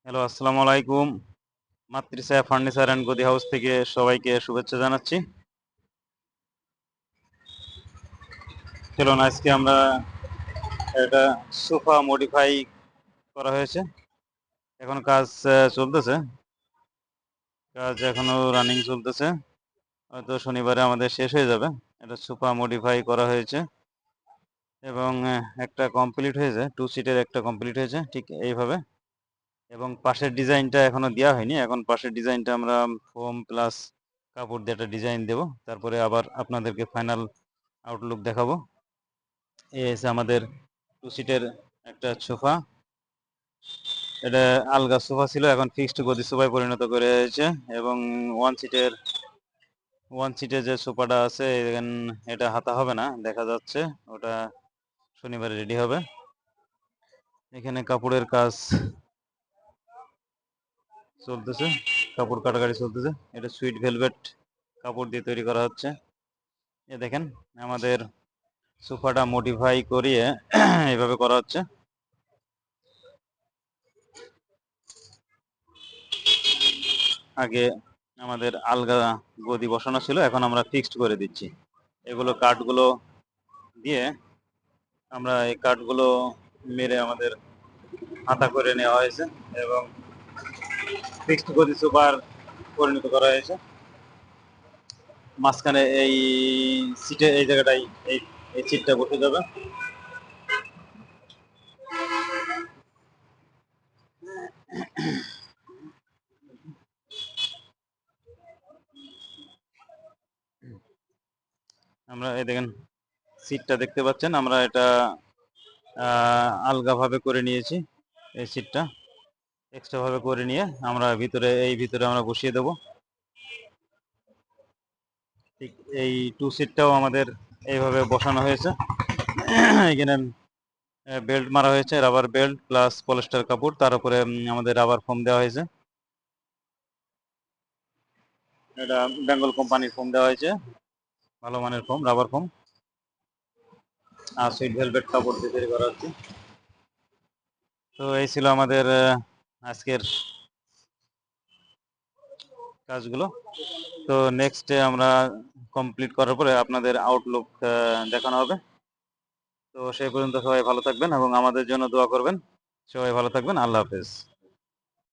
Hello, আসসালামু আলাইকুম। Matrichhaya furniture and গদি হাউস থেকে সবাইকে শুভেচ্ছা জানাচ্ছি। চলুন আজকে আমরা একটা সোফা মডিফাই করা হয়েছে। এখন কাজ চলতেছে। কাজ এখনো রানিং চলতেছে। হয়তো শনিবারে আমাদের শেষ হয়ে যাবে। এটা সোফা মডিফাই করা হয়েছে এবং একটা কমপ্লিট হয়েছে। 2 সিটের একটা কমপ্লিট হয়েছে ঠিক এইভাবে। এবং পাশের ডিজাইনটা এখনো দেওয়া হয়নি। এখন পাশের ডিজাইনটা আমরা ফোম প্লাস কাপড় দিয়ে একটা ডিজাইন দেব। তারপরে আবার আপনাদেরকে ফাইনাল আউটলুক দেখাবো। এই হচ্ছে আমাদের 2 সিটের একটা সোফা। এটা আলগা সোফা ছিল, এখন ফিক্সড গদি সোফায় পরিণত করে হয়েছে এবং 1 সিটে যে সোফাটা আছে এটা হাতা হবে না, দেখা যাচ্ছে ওটা শনিবারে রেডি হবে। এখানে কাপড়ের কাজ চলতেছে, কাপড় কাটাকাটি চলতেছে। এটা সুইট ভেলভেট কাপড় দিয়ে তৈরি করা হচ্ছে। এ দেখেন আমাদের সোফাটা মডিফাই করিয়ে এইভাবে করা হচ্ছে। আগে আমাদের আলগা গদি বসানো ছিল, এখন আমরা ফিক্সড করে দিচ্ছি। এগুলো কাঠগুলো দিয়ে আমরা এই কাঠগুলো মেরে আমাদের হাতা করে নেওয়া হয়েছে এবং ফিক্সড গদি সুপার পরিণত করা হয়েছে। মাঝখানে এই সিটে এই জায়গাটাই এই এই সিটটা বসে যাবে। আমরা এই দেখেন সিটটা দেখতে পাচ্ছেন, আমরা এটা আলগাভাবে করে নিয়েছি। এই সিটটা এক্সট্রা ভাবে করে নিয়ে আমরা ভিতরে আমরা বসিয়ে দেব। ঠিক এই 2 সিটটাও আমাদের এইভাবে বসানো হয়েছে। এখানে বেল্ট মারা হয়েছে, রাবার বেল্ট প্লাস পলিস্টার কাপড়, তার উপরে আমাদের রাবার ফোম দেওয়া হয়েছে। এটা বেঙ্গল কোম্পানির ফোম দেওয়া হয়েছে, ভালো মানের ফোম, রাবার ফোম। আর সুইট ভেলভেট কাপড় দিয়ে তৈরি করা হচ্ছে। তো এই ছিল আমাদের আজকের কাজগুলো। তো নেক্সটে আমরা কমপ্লিট করার পরে আপনাদের আউটলুক দেখানো হবে। তো সেই পর্যন্ত সবাই ভালো থাকবেন এবং আমাদের জন্য দোয়া করবেন। সবাই ভালো থাকবেন। আল্লাহ হাফেজ।